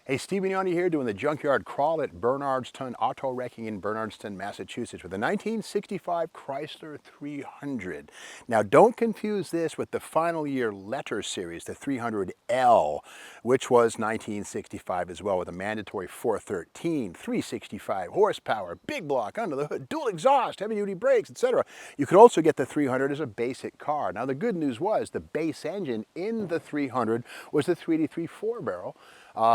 Hey, Steve Mignoni here doing the junkyard crawl at Bernardston Auto Wrecking in Bernardston, Massachusetts with a 1965 Chrysler 300. Now don't confuse this with the final year letter series, the 300L, which was 1965 as well with a mandatory 413, 365 horsepower, big block under the hood, dual exhaust, heavy duty brakes, etc. You could also get the 300 as a basic car. Now the good news was the base engine in the 300 was the 383 4-barrel.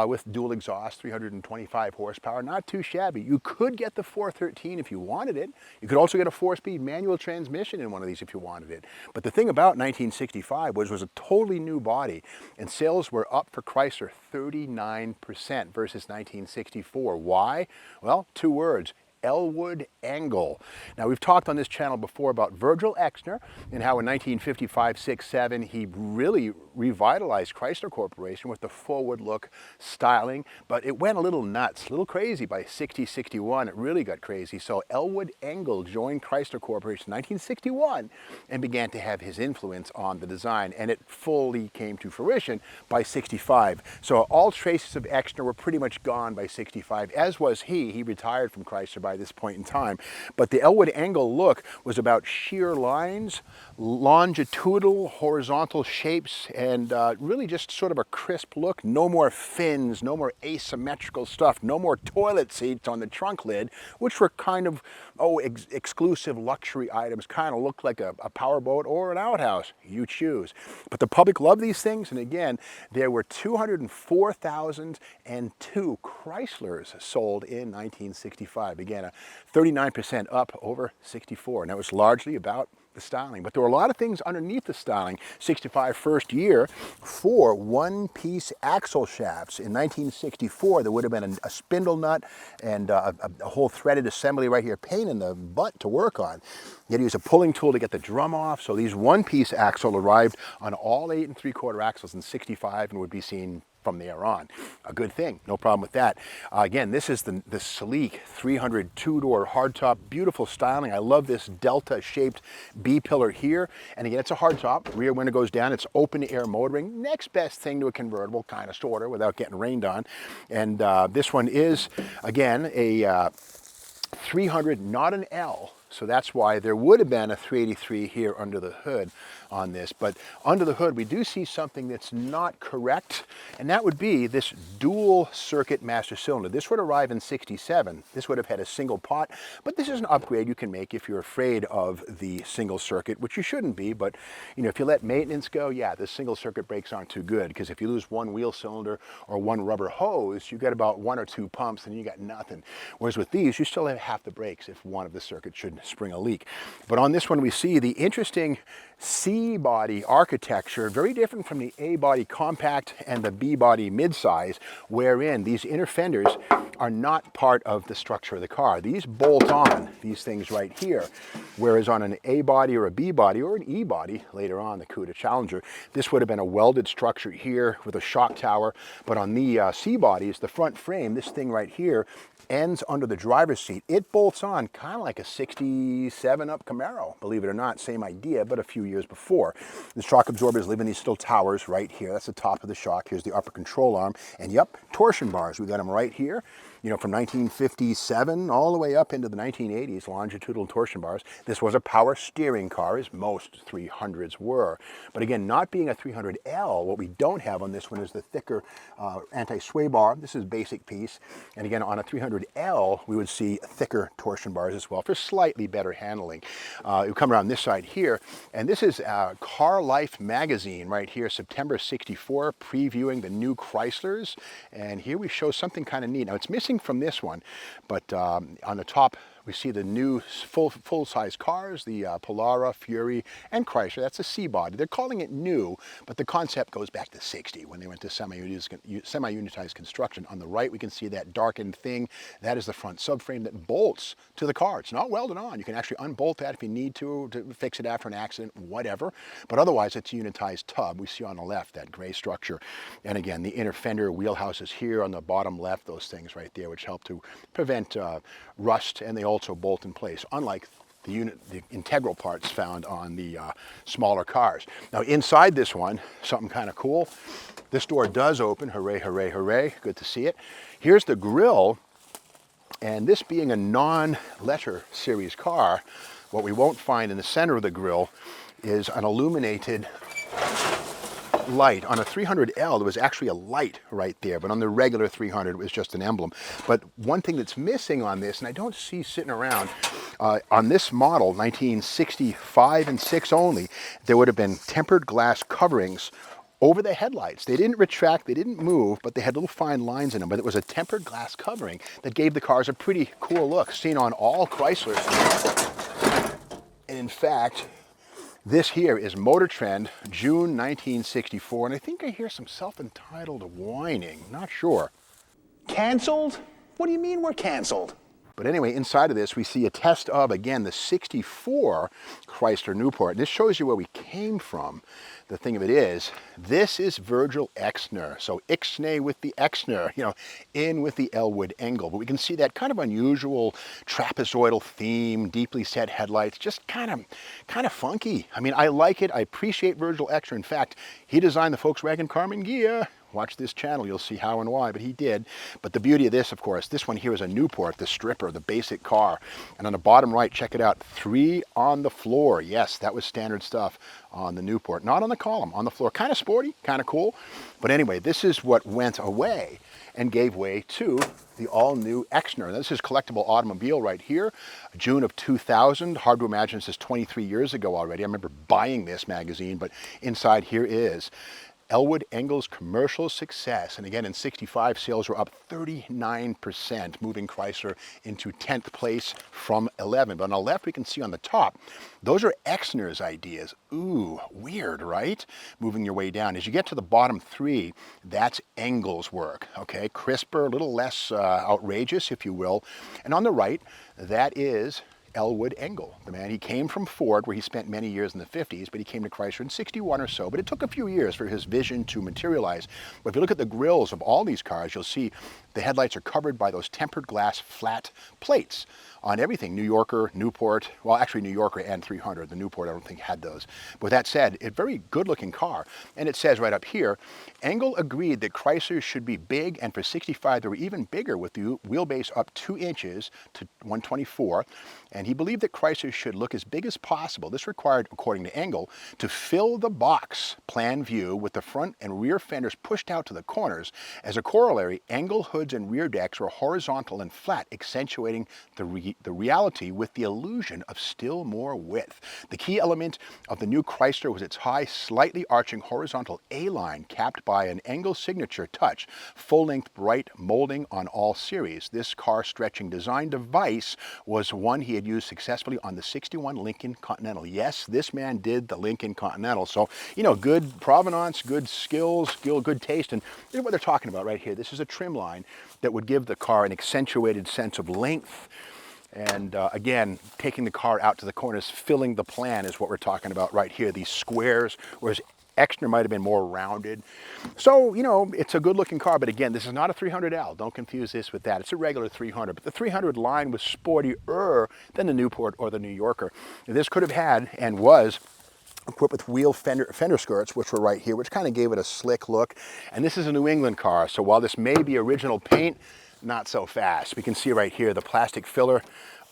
With dual exhaust, 325 horsepower, not too shabby. You could get the 413 if you wanted it. You could also get a 4-speed manual transmission in one of these if you wanted it. But the thing about 1965 was a totally new body, and sales were up for Chrysler 39% versus 1964. Why? Well, two words. Elwood Angle. Now we've talked on this channel before about Virgil Exner and how in 1955, 6, 7 he really revitalized Chrysler Corporation with the forward look styling, but it went a little nuts, a little crazy by 60, 61. It really got crazy. So Elwood Engel joined Chrysler Corporation in 1961 and began to have his influence on the design, and it fully came to fruition by 65. So all traces of Exner were pretty much gone by 65, as was he. He retired from Chrysler by this point in time. But the Elwood Angle look was about sheer lines, longitudinal, horizontal shapes, and really just sort of a crisp look. No more fins, no more asymmetrical stuff, no more toilet seats on the trunk lid, which were kind of, exclusive luxury items, kind of looked like a powerboat or an outhouse. You choose. But the public loved these things, and again, there were 204,002 Chryslers sold in 1965. Again, a 39% up over 64, and that was largely about the styling. But there were a lot of things underneath the styling. 65 first year for one-piece axle shafts. In 1964, there would have been a spindle nut and a whole threaded assembly right here, pain in the butt to work on. You had to use a pulling tool to get the drum off. So these one-piece axle arrived on all 8 3/4 axles in 65 and would be seen from there on. A good thing, no problem with that. Again, this is the sleek 300 two-door hardtop, beautiful styling. I love this delta-shaped B-pillar here. And again, it's a hardtop. Rear window goes down. It's open-air motoring. Next best thing to a convertible, kind of, sort of, without getting rained on. And this one is, again, a 300, not an L. So that's why there would have been a 383 here under the hood on this. But under the hood, we do see something that's not correct, and that would be this dual circuit master cylinder. This would arrive in 67. This would have had a single pot, but this is an upgrade you can make if you're afraid of the single circuit, which you shouldn't be. But if you let maintenance go, yeah, the single circuit brakes aren't too good, because if you lose one wheel cylinder or one rubber hose, you get about 1 or 2 pumps and you got nothing. Whereas with these, you still have half the brakes if one of the circuits should spring a leak. But on this one, we see the interesting C-body architecture, very different from the A-body compact and the B-body midsize, wherein these inner fenders are not part of the structure of the car. These bolt on, these things right here, whereas on an A-body or a B-body or an E-body, later on the Cuda Challenger, this would have been a welded structure here with a shock tower. But on the C-bodies, the front frame, this thing right here, ends under the driver's seat. It bolts on kind of like a 67 up Camaro, believe it or not. Same idea, but a few years before. The shock absorbers live in these little towers right here. That's the top of the shock. Here's the upper control arm. And yep, torsion bars. We've got them right here. From 1957 all the way up into the 1980s, longitudinal torsion bars. This was a power steering car, as most 300s were. But again, not being a 300L, what we don't have on this one is the thicker anti-sway bar. This is basic piece. And again, on a 300L, we would see thicker torsion bars as well for slightly better handling. You come around this side here, and this is Car Life magazine right here, September 64, previewing the new Chryslers. And here we show something kind of neat. Now, it's missing from this one, but on the top we see the new full-size cars, the Polara, Fury, and Chrysler. That's a C-body. They're calling it new, but the concept goes back to 60 when they went to semi-unitized construction. On the right, we can see that darkened thing. That is the front subframe that bolts to the car. It's not welded on. You can actually unbolt that if you need to fix it after an accident, whatever. But otherwise, it's a unitized tub. We see on the left that gray structure. And again, the inner fender wheelhouses here on the bottom left, those things right there, which help to prevent rust, and they also bolt in place, unlike the integral parts found on the smaller cars. Now inside this one, something kind of cool. This door does open, hooray, hooray, hooray, good to see it. Here's the grille, and this being a non-letter series car, what we won't find in the center of the grille is an illuminated light. On a 300L, there was actually a light right there, but on the regular 300, it was just an emblem. But one thing that's missing on this, and I don't see sitting around, on this model, 1965 and 6 only, there would have been tempered glass coverings over the headlights. They didn't retract, they didn't move, but they had little fine lines in them. But it was a tempered glass covering that gave the cars a pretty cool look, seen on all Chryslers. And in fact, this here is Motor Trend, June 1964, and I think I hear some self-entitled whining, not sure. Canceled? What do you mean we're canceled? But anyway, inside of this, we see a test of, again, the 64 Chrysler Newport. This shows you where we came from. The thing of it is, this is Virgil Exner. So Ixnay with the Exner, you know, in with the Elwood Engel. But we can see that kind of unusual trapezoidal theme, deeply set headlights, just kind of funky. I mean, I like it. I appreciate Virgil Exner. In fact, he designed the Volkswagen Carmen Ghia. Watch this channel, you'll see how and why, but he did. But the beauty of this, of course, this one here is a Newport, the stripper, the basic car. And on the bottom right, check it out, 3 on the floor. Yes, that was standard stuff on the Newport. Not on the column, on the floor. Kind of sporty, kind of cool. But anyway, this is what went away and gave way to the all-new Exner. This is collectible automobile right here, June of 2000. Hard to imagine this is 23 years ago already. I remember buying this magazine, but inside here is Elwood Engel's commercial success. And again, in 65, sales were up 39%, moving Chrysler into 10th place from 11. But on the left, we can see on the top, those are Exner's ideas. Ooh, weird, right? Moving your way down. As you get to the bottom 3, that's Engel's work, okay? Crisper, a little less outrageous, if you will. And on the right, that is Elwood Engel, the man. He came from Ford, where he spent many years in the 50s, but he came to Chrysler in 61 or so. But it took a few years for his vision to materialize. But if you look at the grills of all these cars, you'll see the headlights are covered by those tempered glass flat plates on everything. New Yorker, Newport, well, actually New Yorker and 300. The Newport, I don't think, had those. But with that said, a very good-looking car. And it says right up here, Engel agreed that Chrysler should be big, and for 65, they were even bigger with the wheelbase up 2 inches to 124. And he believed that Chrysler should look as big as possible. This required, according to Engel, to fill the box plan view with the front and rear fenders pushed out to the corners. As a corollary, Engel hoods and rear decks were horizontal and flat, accentuating the reality with the illusion of still more width. The key element of the new Chrysler was its high, slightly arching horizontal A-line capped by an Engel signature touch, full-length bright molding on all series. This car-stretching design device was one he had used successfully on the 61 Lincoln Continental. Yes, this man did the Lincoln Continental. So, you know, good provenance, good skills, good taste. And this is what they're talking about right here. This is a trim line that would give the car an accentuated sense of length. And again, taking the car out to the corners, filling the plan is what we're talking about right here. These squares, whereas Exner might have been more rounded. So, you know, it's a good looking car, but again, this is not a 300L. Don't confuse this with that. It's a regular 300, but the 300 line was sportier than the Newport or the New Yorker. This could have had and was equipped with wheel fender skirts, which were right here, which kind of gave it a slick look. And this is a New England car, so while this may be original paint, not so fast. We can see right here the plastic filler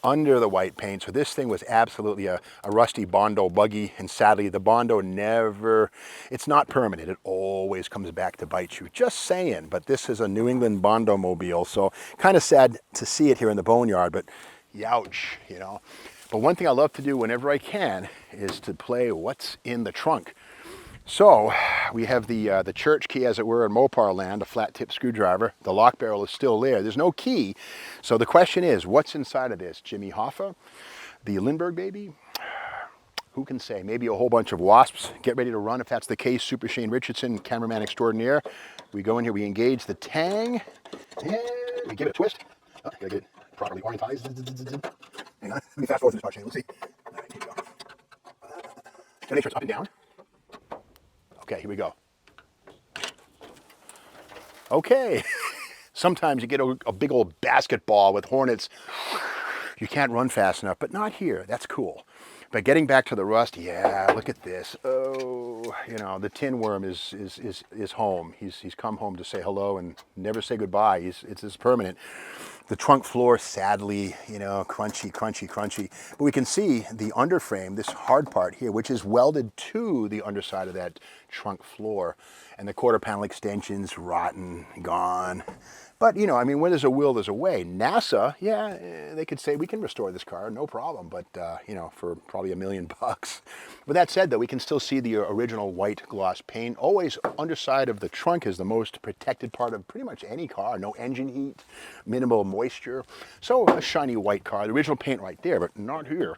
under the white paint. So this thing was absolutely a rusty Bondo buggy, and sadly the Bondo never, it's not permanent. It always comes back to bite you. Just saying, but this is a New England Bondo mobile, so kind of sad to see it here in the boneyard, but youch, you know. But one thing I love to do whenever I can is to play what's in the trunk. So we have the church key, as it were, in Mopar land, a flat tip screwdriver. The lock barrel is still there. There's no key. So the question is, what's inside of this? Jimmy Hoffa? The Lindbergh baby? Who can say? Maybe a whole bunch of wasps. Get ready to run if that's the case. Super Shane Richardson, cameraman extraordinaire. We go in here, we engage the tang, and we give it a twist. Oh, gotta get it properly orientized. Hang on, let me fast forward through this part, Shane. Let's see. All right, here we go. Gotta make sure it's up and down. Okay, here we go. Okay. Sometimes you get a big old basketball with hornets You can't run fast enough, but not here. That's cool. But getting back to the rust, yeah, look at this. Oh, you know, the tin worm is home. He's come home to say hello and never say goodbye. It's permanent. The trunk floor, sadly, you know, crunchy, crunchy, crunchy. But we can see the underframe, this hard part here, which is welded to the underside of that trunk floor. And the quarter panel extensions, rotten, gone. But, you know, I mean, when there's a will, there's a way. NASA, yeah, they could say we can restore this car, no problem, but, you know, for probably $1 million. With that said, though, we can still see the original white gloss paint. Always underside of the trunk is the most protected part of pretty much any car. No engine heat, minimal moisture. So a shiny white car, the original paint right there, but not here.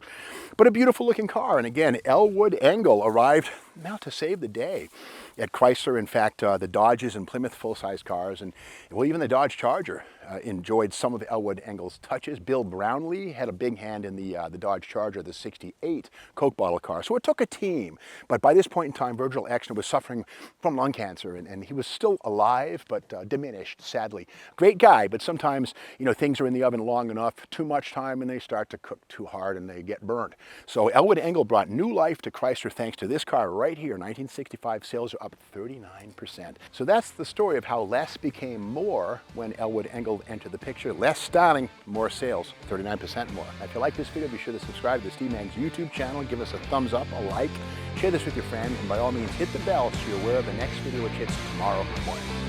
But a beautiful looking car. And again, Elwood Engel arrived now to save the day at Chrysler. In fact, the Dodges and Plymouth full-size cars, and well, even the Dodge Charger enjoyed some of Elwood Engel's touches. Bill Brownlee had a big hand in the Dodge Charger, the '68 Coke bottle car. So it took a team. But by this point in time, Virgil Exner was suffering from lung cancer, and he was still alive, but diminished, sadly. Great guy, but sometimes, you know, things are in the oven long enough, too much time, and they start to cook too hard, and they get burned. So Elwood Engel brought new life to Chrysler thanks to this car right here. 1965 sales are up 39%. So that's the story of how less became more when Elwood Engel entered the picture. Less styling, more sales, 39% more. Now, if you like this video, be sure to subscribe to Steve Mang's YouTube channel. Give us a thumbs up, a like, share this with your friends, and by all means, hit the bell so you're aware of the next video, which hits tomorrow morning.